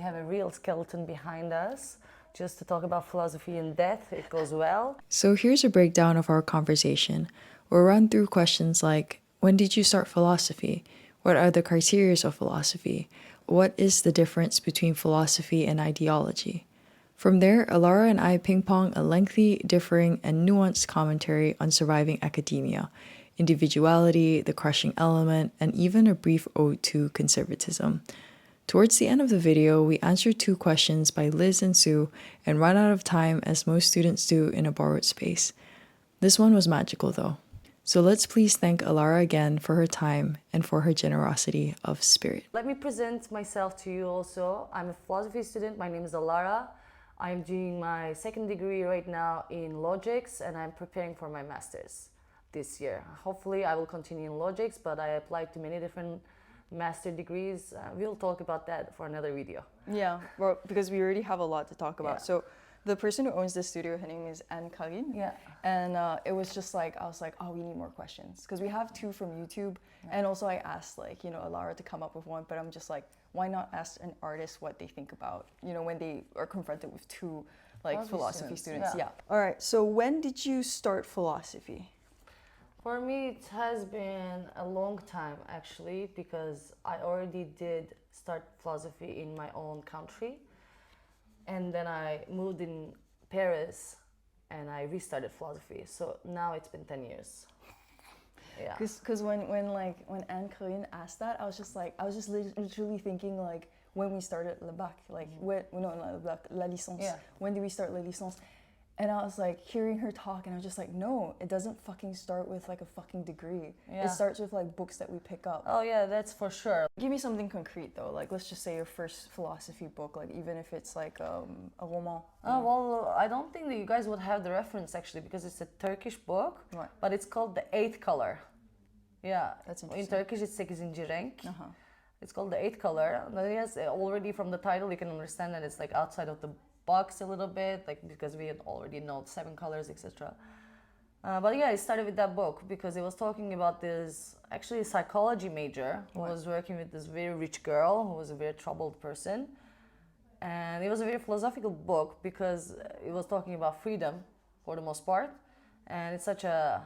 have a real skeleton behind us just to talk about philosophy in depth. It goes well. So here's a breakdown of our conversation. We'll run through questions like, when did you start philosophy? What are the criteria of philosophy? What is the difference between philosophy and ideology? From there, Alara and I ping-pong a lengthy, differing, and nuanced commentary on surviving academia, individuality, the crushing element, and even a brief ode to conservatism. Towards the end of the video, we answered 2 questions by Liz and Sue and ran out of time as most students do in a borrowed space. This one was magical though. So let's please thank Alara again for her time and for her generosity of spirit. Let me present myself to you also. I'm a philosophy student. My name is Alara. I'm doing my 2nd degree right now in logics, and I'm preparing for my master's this year. Hopefully I will continue in logics, but I applied to many different master degrees. We'll talk about that for another video. Yeah, well, because we already have a lot to talk about. Yeah. So the person who owns this studio, her name is Anne-Karine. Yeah. And it was just like, I was like, oh, we need more questions. Because we have 2 from YouTube. Yeah. And also I asked Alara to come up with one, but I'm just like, why not ask an artist what they think about, when they are confronted with 2 philosophy students. Yeah. All right, so when did you start philosophy? For me, it has been a long time actually, because I already did start philosophy in my own country. And then I moved in Paris and I restarted philosophy. So now it's been 10 years. Yeah. Because when Anne-Karine asked that, I was just literally thinking like when we started le bac, la licence. Yeah. When did we start la licence? And I was like hearing her talk, and I was just like, no, it doesn't fucking start with like a fucking degree. Yeah. It starts with like books that we pick up. Oh yeah, that's for sure. Give me something concrete though. Like let's just say your first philosophy book, like even if it's like a roman. Oh well, I don't think that you guys would have the reference actually, because it's a Turkish book, right. But it's called The Eighth Color. Yeah, that's interesting. In Turkish it's 8. renk. Uh-huh. It's called The Eighth Color. Yes, already from the title you can understand that it's like outside of the box a little bit, like because we had already know 7 colors, etc. But yeah, I started with that book because it was talking about this actually a psychology major who was working with this very rich girl who was a very troubled person, and it was a very philosophical book because it was talking about freedom for the most part, and it's such a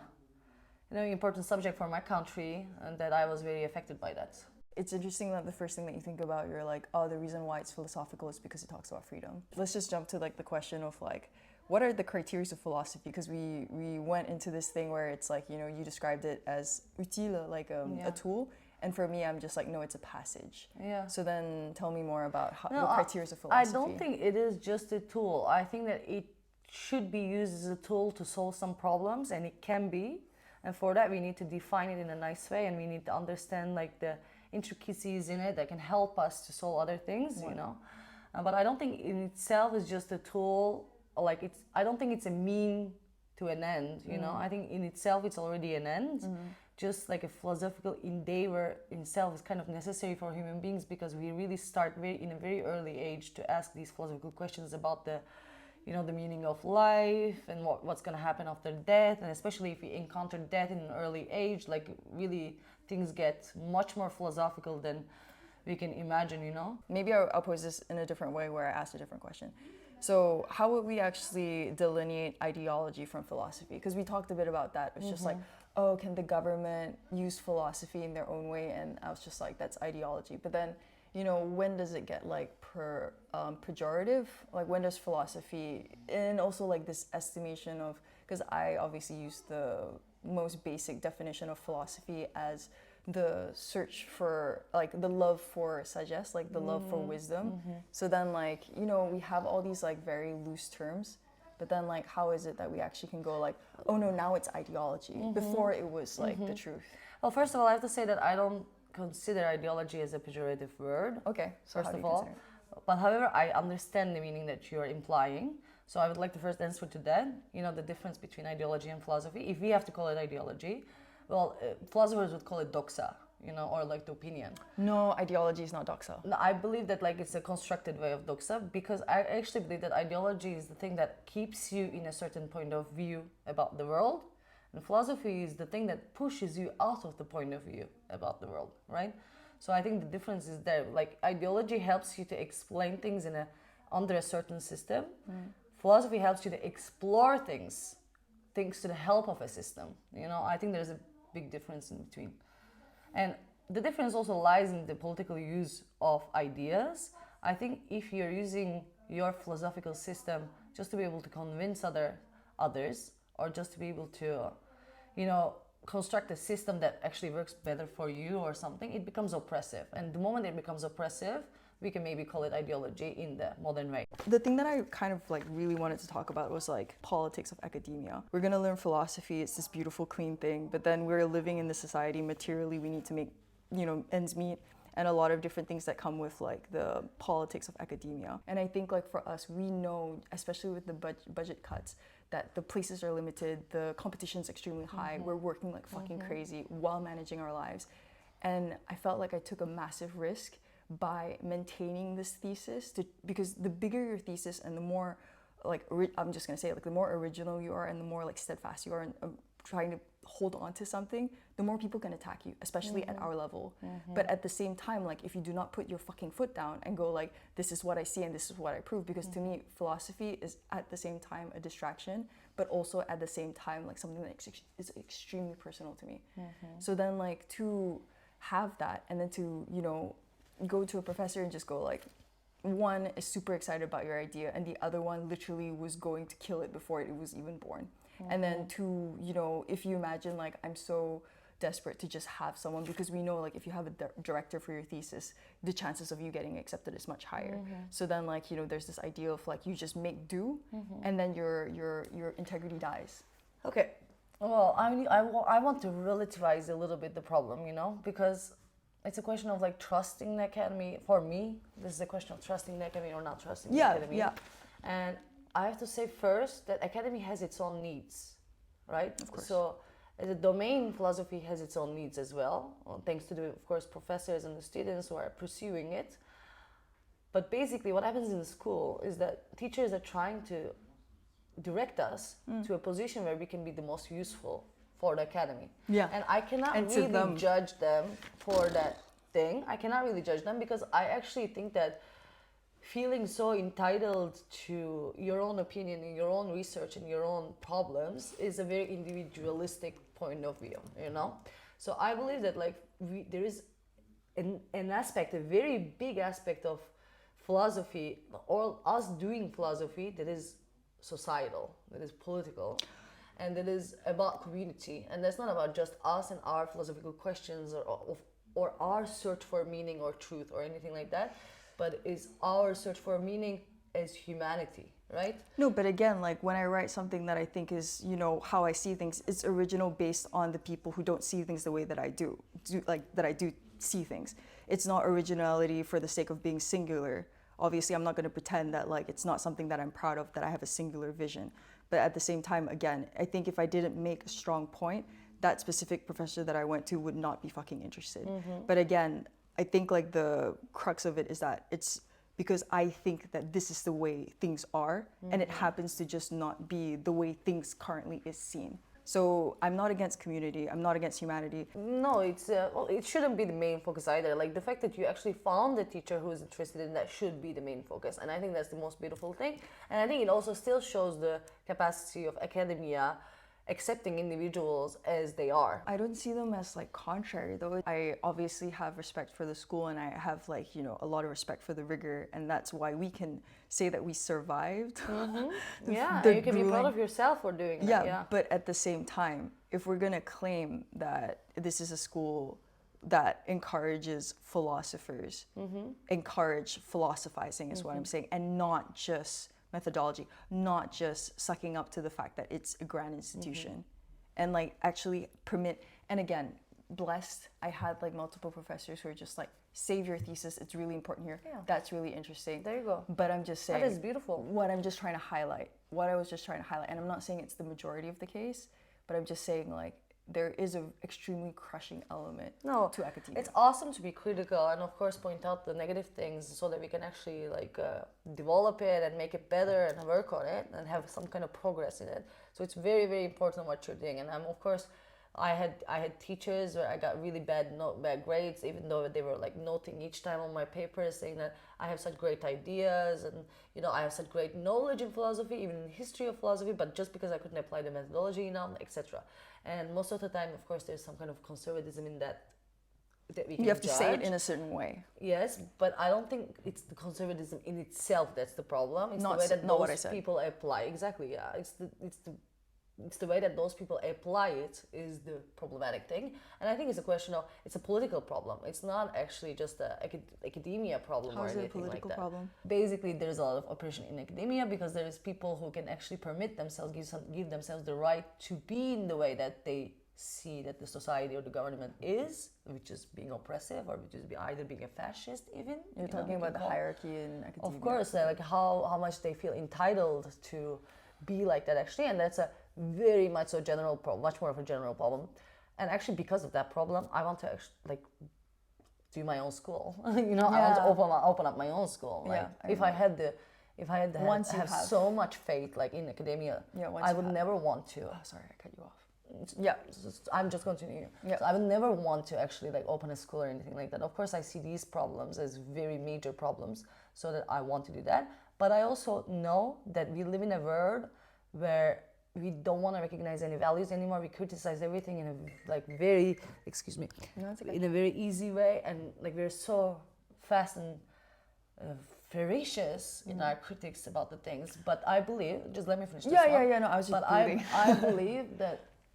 important subject for my country, and that I was very affected by that. It's interesting that the first thing that you think about, you're like, oh, the reason why it's philosophical is because it talks about freedom. Let's just jump to like the question of like, what are the criteria of philosophy? Because we went into this thing where it's like, you described it as utile, like a tool. And for me, I'm just like, no, it's a passage. Yeah. So then tell me more about the criteria of philosophy. I don't think it is just a tool. I think that it should be used as a tool to solve some problems, and it can be. And for that, we need to define it in a nice way, and we need to understand like the intricacies in it that can help us to solve other things, but I don't think in itself is just a tool. Like I don't think it's a mean to an end, I think in itself it's already an end. Just like a philosophical endeavor in itself is kind of necessary for human beings, because we really start in a very early age to ask these philosophical questions about the meaning of life and what's going to happen after death. And especially if we encounter death in an early age, like really things get much more philosophical than we can imagine, Maybe I'll pose this in a different way, where I asked a different question. So how would we actually delineate ideology from philosophy? Because we talked a bit about that. It's just like, oh, can the government use philosophy in their own way? And I was just like, that's ideology. But then, when does it get like pejorative? Like when does philosophy, and also like this estimation of, because I obviously use the most basic definition of philosophy as the search for, like the love for sagesse, like the love for wisdom. So then like, we have all these like very loose terms, but then like how is it that we actually can go like, oh no, now it's ideology. Before it was like the truth. Well, first of all, I have to say that I don't consider ideology as a pejorative word. Okay, so first of all. But however, I understand the meaning that you're implying. So I would like to first answer to that, the difference between ideology and philosophy. If we have to call it ideology, well, philosophers would call it doxa, or like the opinion. No, ideology is not doxa. No, I believe that like it's a constructed way of doxa, because I actually believe that ideology is the thing that keeps you in a certain point of view about the world, and philosophy is the thing that pushes you out of the point of view about the world, right? So I think the difference is there. Like ideology helps you to explain things under a certain system. Philosophy helps you to explore things to the help of a system. I think there's a big difference in between. And the difference also lies in the political use of ideas. I think if you're using your philosophical system just to be able to convince others, or just to be able to, construct a system that actually works better for you or something, it becomes oppressive. And the moment it becomes oppressive, we can maybe call it ideology in the modern way. The thing that I kind of like really wanted to talk about was like politics of academia. We're gonna learn philosophy, it's this beautiful, clean thing, but then we're living in this society, materially we need to make, ends meet, and a lot of different things that come with like the politics of academia. And I think like for us, we know, especially with the budget cuts, that the places are limited, the competition's extremely high, we're working like fucking crazy while managing our lives. And I felt like I took a massive risk by maintaining this thesis, because the bigger your thesis and the more like, I'm just gonna say it, like the more original you are and the more like steadfast you are in trying to hold on to something, the more people can attack you, especially at our level. But at the same time, like if you do not put your fucking foot down and go like, this is what I see and this is what I prove, because to me, philosophy is at the same time a distraction, but also at the same time like something that is extremely personal to me. So then like to have that and then to, go to a professor and just go like, one is super excited about your idea and the other one literally was going to kill it before it was even born. And then two, if you imagine like I'm so desperate to just have someone, because we know like if you have a director for your thesis, the chances of you getting accepted is much higher. So then like, there's this idea of like you just make do and then your integrity dies. Okay. Well, I want to relativize a little bit the problem, because it's a question of like trusting the academy. For me, this is a question of trusting the academy or not trusting the academy. Yeah. And I have to say first that academy has its own needs, right? Of course. So as a domain, philosophy has its own needs as well, thanks to the, of course, professors and the students who are pursuing it. But basically what happens in school is that teachers are trying to direct us to a position where we can be the most useful for the academy. Yeah. And I cannot really judge them for that thing. I cannot really judge them because I actually think that feeling so entitled to your own opinion and your own research and your own problems is a very individualistic point of view, So I believe that like there is an aspect, a very big aspect of philosophy, or us doing philosophy, that is societal, that is political, and that is about community. And that's not about just us and our philosophical questions or our search for meaning or truth or anything like that, but is our search for meaning as humanity, right? No, but again, like when I write something that I think is, how I see things, it's original based on the people who don't see things the way that I do see things. It's not originality for the sake of being singular. Obviously, I'm not going to pretend that like it's not something that I'm proud of, that I have a singular vision. But at the same time, again, I think if I didn't make a strong point, that specific professor that I went to would not be fucking interested. But again, I think like the crux of it is that it's because I think that this is the way things are, and it happens to just not be the way things currently is seen. So I'm not against community, I'm not against humanity. No, it shouldn't be the main focus either. Like the fact that you actually found a teacher who is interested in that should be the main focus. And I think that's the most beautiful thing. And I think it also still shows the capacity of academia accepting individuals as they are. I don't see them as like contrary though. I obviously have respect for the school and I have like, a lot of respect for the rigor, and that's why we can say that we survived. Yeah, you can be proud of yourself for doing that. Yeah, but at the same time, if we're gonna claim that this is a school that encourages philosophers, encourage philosophizing is what I'm saying, and not just methodology, not just sucking up to the fact that it's a grand institution, and like actually permit. And again, blessed, I had like multiple professors who are just like, save your thesis, it's really important here. Yeah. That's really interesting. There you go. But I'm just saying, that is beautiful. What I was just trying to highlight, and I'm not saying it's the majority of the case, but I'm just saying like there is an extremely crushing element to academia. It's awesome to be critical and of course point out the negative things so that we can actually like develop it and make it better and work on it and have some kind of progress in it. So it's very, very important what you're doing. And I'm of course I had teachers where I got really bad grades, even though they were like noting each time on my papers, saying that I have such great ideas and I have such great knowledge in philosophy, even in history of philosophy, but just because I couldn't apply the methodology enough, etc. And most of the time, of course, there's some kind of conservatism in that we can You have to say it judge. in a certain way. Yes, but I don't think it's the conservatism in itself that's the problem. It's Not the way that not what I those said. people apply. Exactly, yeah. It's the way that those people apply it is the problematic thing. And I think it's a political problem. It's not actually just a academia problem How or is it a anything like political that. problem? Basically, there's a lot of oppression in academia because there is people who can actually permit themselves, give themselves the right to be in the way that they see that the society or the government is, which is being oppressive or which is either being a fascist even. You're talking about the hierarchy in academia. Of course, like how much they feel entitled to be like that actually, and that's a very much so general problem, much more of a general problem. And actually because of that problem, I want to actually like do my own school. I want to open up my own school. Like if I had so much faith like in academia, I would never want to. Oh, sorry, I cut you off. Yeah, I'm just continuing. Yeah. So I would never want to actually like open a school or anything like that. Of course, I see these problems as very major problems, so that I want to do that. But I also know that we live in a world where we don't want to recognize any values anymore. We criticize everything in a like very, excuse me, in a very easy way, and like we're so fast and ferocious in our critics about the things. But I believe, just let me finish this one. No, I was just But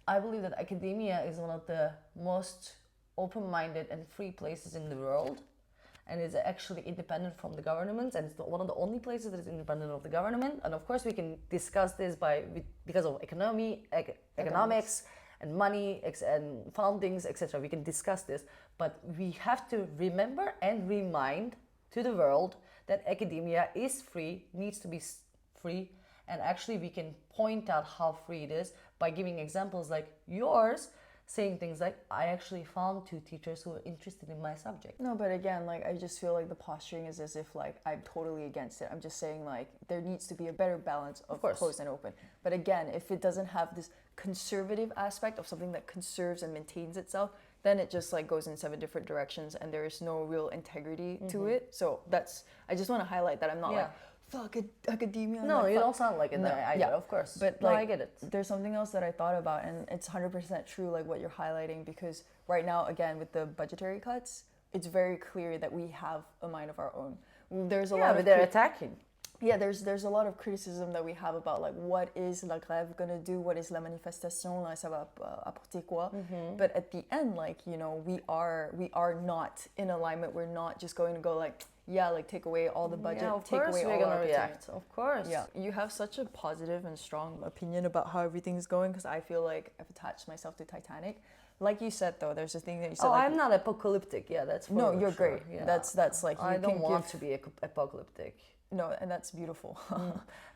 I believe that academia is one of the most open-minded and free places in the world, and is actually independent from the government, and it's one of the only places that is independent of the government. And of course, we can discuss this because of economics and money and foundings, etc. We can discuss this, but we have to remember and remind to the world that academia is free, needs to be free, and actually we can point out how free it is by giving examples like yours, saying things like, I actually found 2 teachers who were interested in my subject. No, but again, like I just feel like the posturing is as if like I'm totally against it. I'm just saying like there needs to be a better balance of closed and open. But again, if it doesn't have this conservative aspect of something that conserves and maintains itself, then it just like goes in 7 different directions and there is no real integrity to it. So I just want to highlight that I'm not like, fuck academia. No, like, you don't sound like it either, of course. But no, like, I get it. There's something else that I thought about, and it's 100% true, like what you're highlighting, because right now, again, with the budgetary cuts, it's very clear that we have a mind of our own. There's a lot but of they're attacking. Yeah, there's a lot of criticism that we have about like what is la grève gonna do, what is la manifestation, like ça va apporter quoi. But at the end, like we are not in alignment. We're not just going to go like take away all the budget, take away all we're gonna our react. Of course. Yeah, you have such a positive and strong opinion about how everything's going, because I feel like I've attached myself to Titanic. Like you said, though, there's a thing that you said. Oh, like, I'm not apocalyptic. Yeah, that's no, you're sure. great. Yeah. That's like I don't want to be apocalyptic. No, and that's beautiful.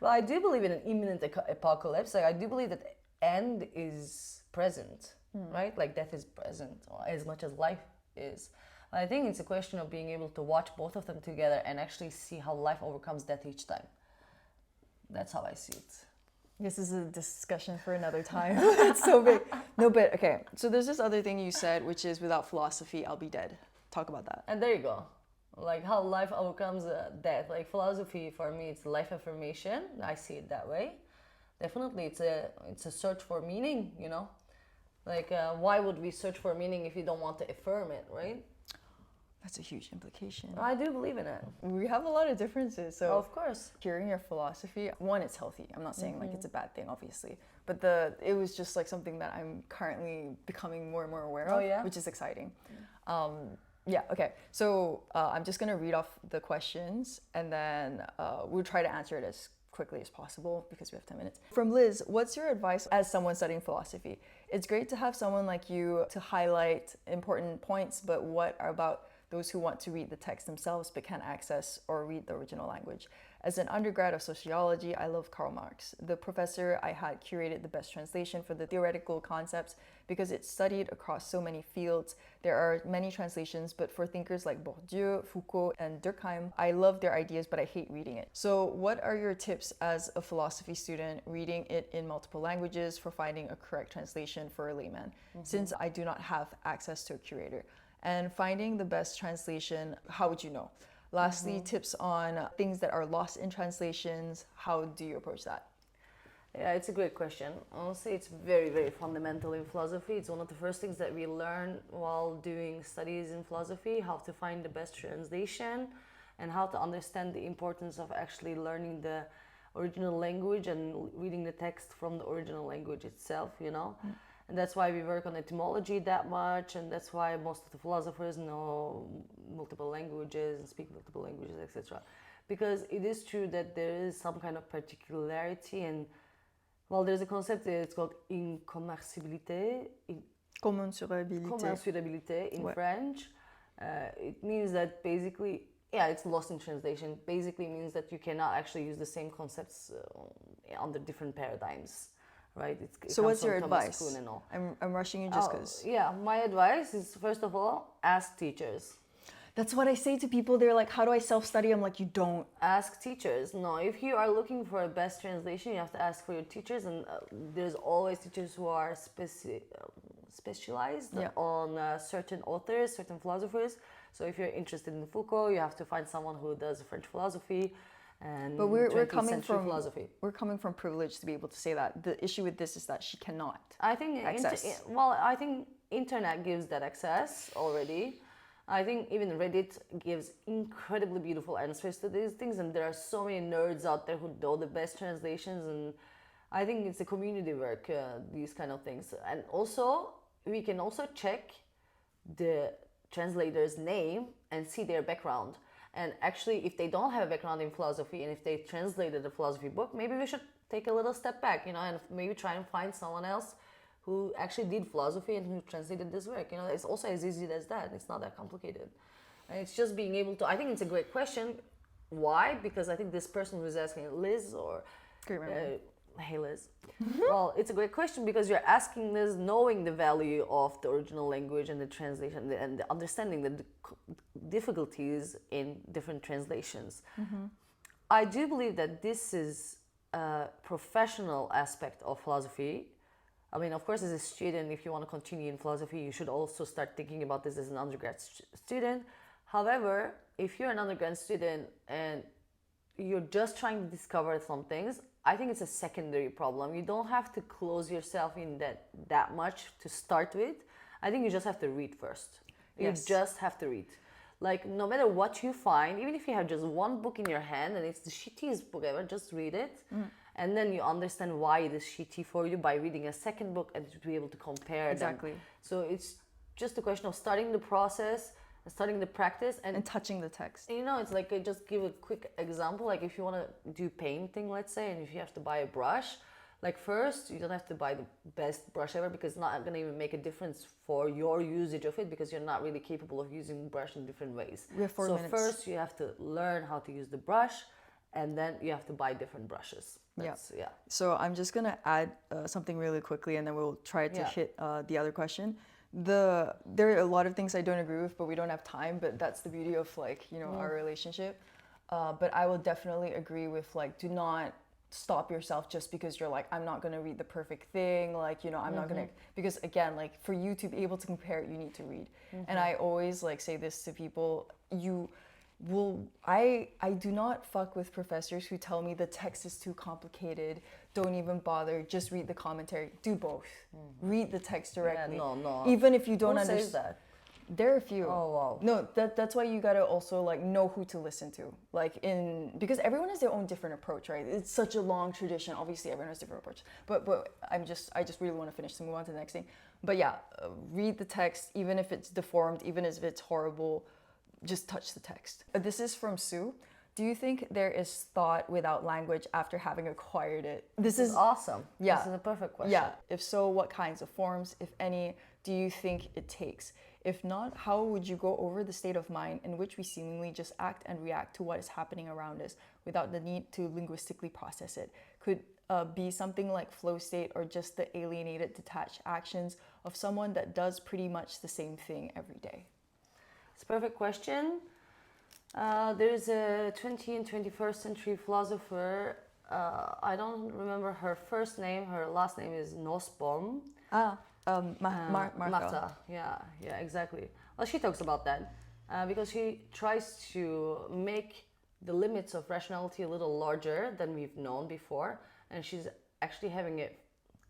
Well, I do believe in an imminent apocalypse. Like I do believe that end is present, right? Like death is present as much as life is. I think it's a question of being able to watch both of them together and actually see how life overcomes death each time. That's how I see it. This is a discussion for another time. It's so big. No, but okay. So there's this other thing you said, which is without philosophy, I'll be dead. Talk about that. And there you go. Like how life overcomes death. Like philosophy for me, it's life affirmation. I see it that way. Definitely, it's a search for meaning. Like why would we search for meaning if you don't want to affirm it, right? That's a huge implication. I do believe in it. We have a lot of differences. So of course, hearing your philosophy, one, it's healthy. I'm not saying like it's a bad thing, obviously, but it was just like something that I'm currently becoming more and more aware of, which is exciting. Yeah, okay. So I'm just going to read off the questions and then we'll try to answer it as quickly as possible because we have 10 minutes. From Liz, what's your advice as someone studying philosophy? It's great to have someone like you to highlight important points, but what about those who want to read the text themselves but can't access or read the original language. As an undergrad of sociology, I love Karl Marx. The professor I had curated the best translation for the theoretical concepts because it's studied across so many fields. There are many translations, but for thinkers like Bourdieu, Foucault, and Durkheim, I love their ideas, but I hate reading it. So what are your tips as a philosophy student reading it in multiple languages for finding a correct translation for a layman, since I do not have access to a curator? And finding the best translation, how would you know? Lastly, tips on things that are lost in translations. How do you approach that? Yeah, it's a great question. Honestly, it's very, very fundamental in philosophy. It's one of the first things that we learn while doing studies in philosophy, how to find the best translation and how to understand the importance of actually learning the original language and reading the text from the original language itself, you know? And that's why we work on etymology that much, and that's why most of the philosophers know multiple languages and speak multiple languages, etc. Because it is true that there is some kind of particularity, and well, there's a concept, it's called incommensurabilité, commensurabilité in French. It means that basically, yeah, it's lost in translation. Basically means that you cannot actually use the same concepts under different paradigms. Right? So what's your advice? I'm rushing you just because. Yeah, my advice is, first of all, ask teachers. That's what I say to people. They're like, how do I self-study? I'm like, you don't. Ask teachers. No, if you are looking for a best translation, you have to ask for your teachers, and there's always teachers who are specialized on certain authors, certain philosophers. So if you're interested in Foucault, you have to find someone who does French philosophy. But we're coming from philosophy. We're coming from privilege to be able to say that. The issue with this is that she cannot. I think access. I think internet gives that access already. I think even Reddit gives incredibly beautiful answers to these things, and there are so many nerds out there who know the best translations, and I think it's a community work, these kind of things. And also, we can also check the translator's name and see their background. And actually, if they don't have a background in philosophy and if they translated a philosophy book, maybe we should take a little step back, you know, and maybe try and find someone else who actually did philosophy and who translated this work. You know, it's also as easy as that. It's not that complicated. And it's just being able to, I think it's a great question. Why? Because I think this person who's asking, Liz or... hey Liz. Well, it's a great question because you're asking this knowing the value of the original language and the translation and the understanding the difficulties in different translations. I do believe that this is a professional aspect of philosophy. I mean, of course, as a student, if you want to continue in philosophy, you should also start thinking about this as an undergrad student. However, if you're an undergrad student and you're just trying to discover some things, I think it's a secondary problem. You don't have to close yourself in that much to start with. I think you just have to read first. You just have to read. Like, no matter what you find, even if you have just one book in your hand and it's the shittiest book ever, just read it. And then you understand why it is shitty for you by reading a second book and to be able to compare them. So it's just a question of starting the process, starting the practice, and touching the text. You know, it's like, just give a quick example. Like, if you want to do painting, let's say, and if you have to buy a brush, like, first, you don't have to buy the best brush ever because it's not going to even make a difference for your usage of it because you're not really capable of using brush in different ways. We have 4 minutes. So first, you have to learn how to use the brush, and then you have to buy different brushes. So I'm just going to add something really quickly, and then we'll try to hit the other question. There are a lot of things I don't agree with, but we don't have time, but that's the beauty of, like, you know, our relationship. But I will definitely agree with, like, do not stop yourself just because you're like, I'm not going to read the perfect thing, like, you know, I'm not going to, because again, like, for you to be able to compare it, you need to read. And I always, like, say this to people, I do not fuck with professors who tell me the text is too complicated, don't even bother, just read the commentary. Do both. Read the text directly. No. Even if you don't Who understand. says that? There are a few. Oh, wow. No, that's why you gotta also, like, know who to listen to. Like, because everyone has their own different approach, right? It's such a long tradition. Obviously, everyone has different approach. But I just really want to finish to move on to the next thing. But yeah, read the text, even if it's deformed, even if it's horrible. Just touch the text. This is from Sue. Do you think there is thought without language after having acquired it? This is awesome. Yeah. This is a perfect question. Yeah. If so, what kinds of forms, if any, do you think it takes? If not, how would you go over the state of mind in which we seemingly just act and react to what is happening around us without the need to linguistically process it? Could be something like flow state, or just the alienated, detached actions of someone that does pretty much the same thing every day? It's a perfect question. There's a 20th and 21st century philosopher. I don't remember her first name. Her last name is Nussbaum. Martha. Yeah, exactly. Well, she talks about that because she tries to make the limits of rationality a little larger than we've known before, and she's actually having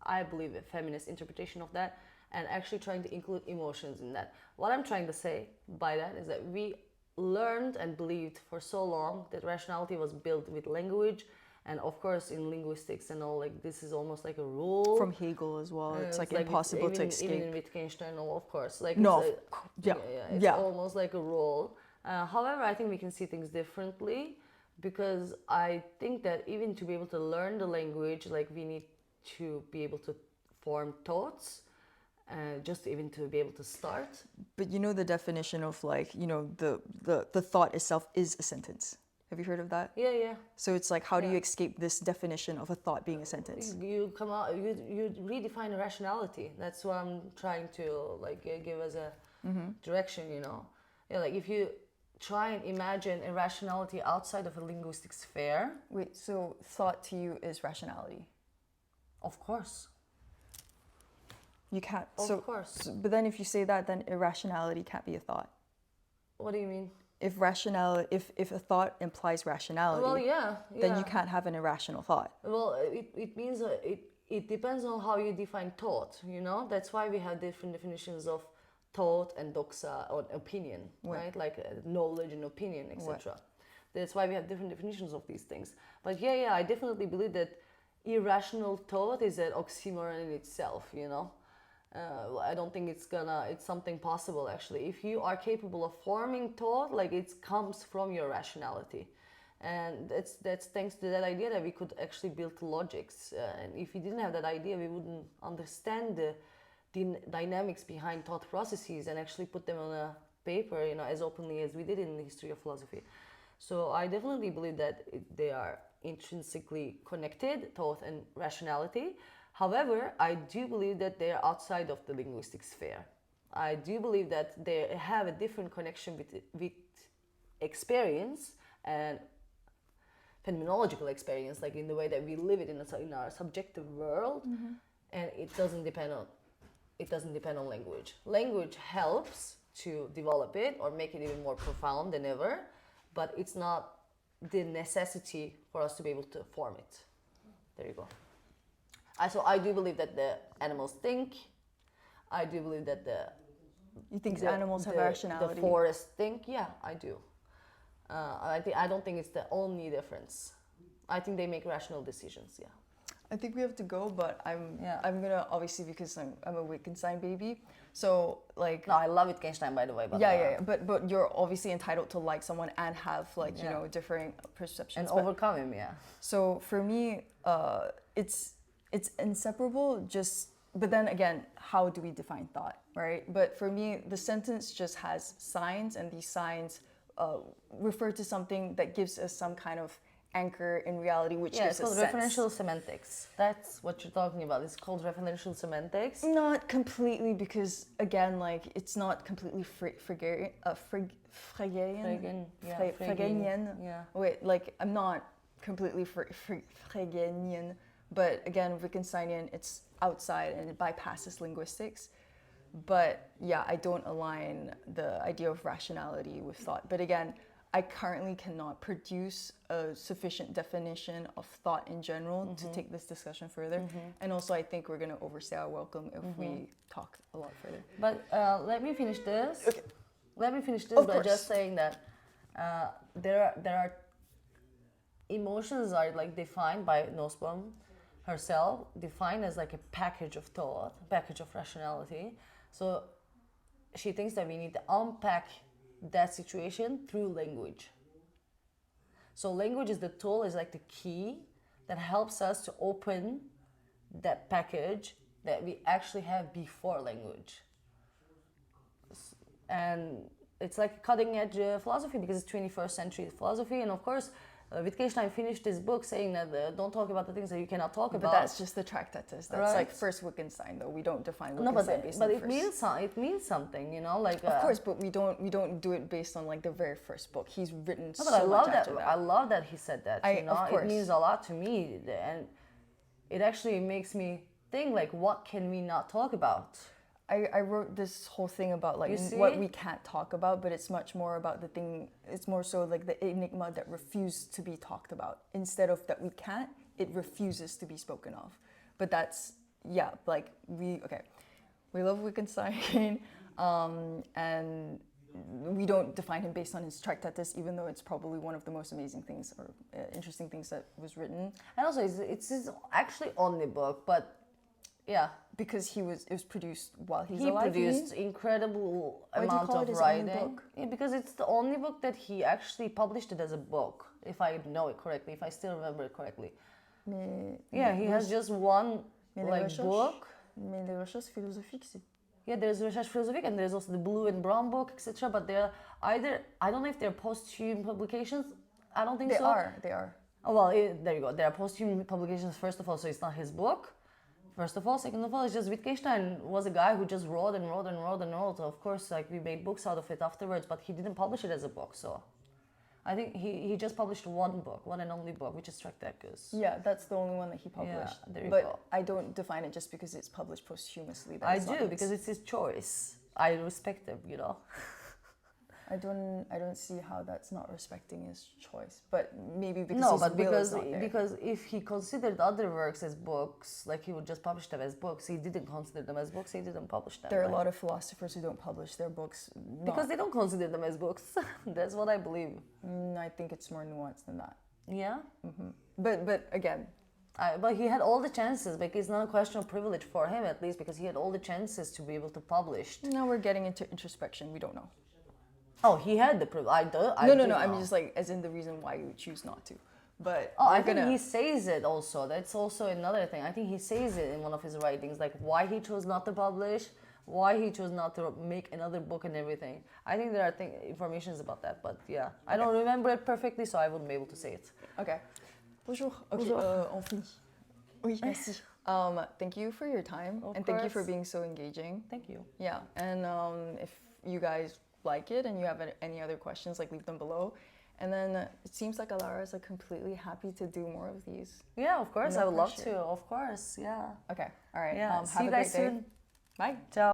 I believe, a feminist interpretation of that, and actually trying to include emotions in that. What I'm trying to say by that is that we learned and believed for so long that rationality was built with language, and of course in linguistics and all, like this is almost like a rule From Hegel as well. It's like impossible to escape. Even in Wittgenstein, of course, like No, it's almost like a rule. However, I think we can see things differently, because I think that even to be able to learn the language, like we need to be able to form thoughts, just even to be able to start. But you know the definition of, like, you know, the thought itself is a sentence. Have you heard of that? Yeah. So it's like, how do you escape this definition of a thought being a sentence? You come out, you redefine rationality. That's what I'm trying to like give as a direction, you know. Yeah, like if you try and imagine a rationality outside of a linguistic sphere. Wait, so thought to you is rationality? Of course. You can't. Of course. But then if you say that, then irrationality can't be a thought. What do you mean? If a thought implies rationality, well, then you can't have an irrational thought. Well, it means it depends on how you define thought, you know. That's why we have different definitions of thought and doxa, or opinion, right? Like knowledge and opinion, etc. That's why we have different definitions of these things. But yeah, I definitely believe that irrational thought is an oxymoron in itself, you know. I don't think it's something possible actually. If you are capable of forming thought, like it comes from your rationality, and that's thanks to that idea that we could actually build logics. And if we didn't have that idea, we wouldn't understand the dynamics behind thought processes and actually put them on a paper, you know, as openly as we did in the history of philosophy. So I definitely believe that they are intrinsically connected, thought and rationality. However, I do believe that they are outside of the linguistic sphere. I do believe that they have a different connection with experience and phenomenological experience, like in the way that we live it in our subjective world, and it doesn't depend on language. Language helps to develop it or make it even more profound than ever, but it's not the necessity for us to be able to form it. There you go. So I do believe that the animals think. I do believe that You think animals have rationality? The forests think. Yeah, I do. I don't think it's the only difference. I think they make rational decisions. Yeah. I think we have to go, but I'm gonna, obviously, because I'm a Wittgenstein baby, so like. No, I love Wittgenstein, by the way. But but you're obviously entitled to like someone and have like you know different perceptions and overcome him. Yeah. So for me, it's inseparable. But then again, how do we define thought, right? But for me, the sentence just has signs, and these signs refer to something that gives us some kind of anchor in reality, which gives it's called us referential semantics. That's what you're talking about. It's called referential semantics. Not completely, because again, like it's not completely Freudian. Yeah. Wait, like I'm not completely Freudian, but again, Wittgensteinian, it's outside and it bypasses linguistics. But yeah, I don't align the idea of rationality with thought. But again, I currently cannot produce a sufficient definition of thought in general to take this discussion further. And also, I think we're going to overstay our welcome if we talk a lot further. But let me finish this. Okay. Let me finish this by just saying that there are emotions are like defined by Nussbaum herself, defined as like a package of thought, package of rationality. So she thinks that we need to unpack that situation through language. So language is the tool, is like the key that helps us to open that package that we actually have before language. and it's like cutting edge philosophy because it's 21st century philosophy. And of course, Wittgenstein finished his book saying that don't talk about the things that you cannot talk about. But that's just the Tractatus. That's Right. like first Wittgenstein, though. We don't define No, Wittgenstein based on but the it first. means something, you know, like Of course, but we don't do it based on like the very first book. He's written No, so but I love much that. after that. I love that he said that. Of You know, course. it means a lot to me, and it actually makes me think like, what can we not talk about? I wrote this whole thing about like You see? what we can't talk about, but it's much more about the thing. It's more so like the enigma that refuses to be talked about. Instead of that we can't, it refuses to be spoken of. But that's like we love Wittgenstein, and we don't define him based on his Tractatus, even though it's probably one of the most amazing things or interesting things that was written. And also, it's his actually only book, but yeah, Because it was produced while he was he alive. produced incredible Why do you amount call it of his only writing. book? Yeah, because it's the only book that he actually published it as a book, if I know it correctly, if I still remember it correctly. Yeah, he has just one book. Mais les recherches philosophiques, c'est... Yeah, there's Recherche Philosophique and there's also the blue and brown book, etc. But they're either, I don't know if they're posthumous publications. I don't think They so. They are. Oh, well, there you go. There are posthumous publications, first of all, so it's not his book. First of all. Second of all, it's just Wittgenstein was a guy who just wrote and wrote and wrote and wrote. So of course, like, we made books out of it afterwards, but he didn't publish it as a book. So I think he just published one book, one and only book, which is Tractatus. Yeah, that's the only one that he published. Yeah, there you but go. I don't define it just because it's published posthumously. That I it's not do, his. because it's his choice. I respect him, you know. I don't see how that's not respecting his choice. But maybe because No, his but will is not there. because if he considered other works as books, like he would just publish them as books. He didn't consider them as books. He didn't publish them. There are a right? lot of philosophers who don't publish their books Because they don't consider them as books. That's what I believe. I think it's more nuanced than that. Yeah. But again, But he had all the chances. Like, it's not a question of privilege for him, at least, because he had all the chances to be able to publish. now we're getting into introspection. We don't know. Oh, he had the privilege. I No. do I'm know. just like as in the reason why you choose not to. But Oh, I we're think gonna- he says it also. That's also another thing. I think he says it in one of his writings, like why he chose not to publish, why he chose not to make another book and everything. I think there are informations about that, but yeah. I don't remember it perfectly, so I wouldn't be able to say it. Okay. Bonjour. Okay, Bonjour. on finit. Oui, merci. Thank you for your time, Of and thank you for course. being so engaging. Thank you. Yeah, and if you guys like it and you have any other questions, like leave them below. And then it seems like Alara is like completely happy to do more of these. Yeah, of course. No I would love pressure. to. Of course. Yeah. Okay, all right. Yeah. Have See a you great guys day. soon. Bye. Ciao.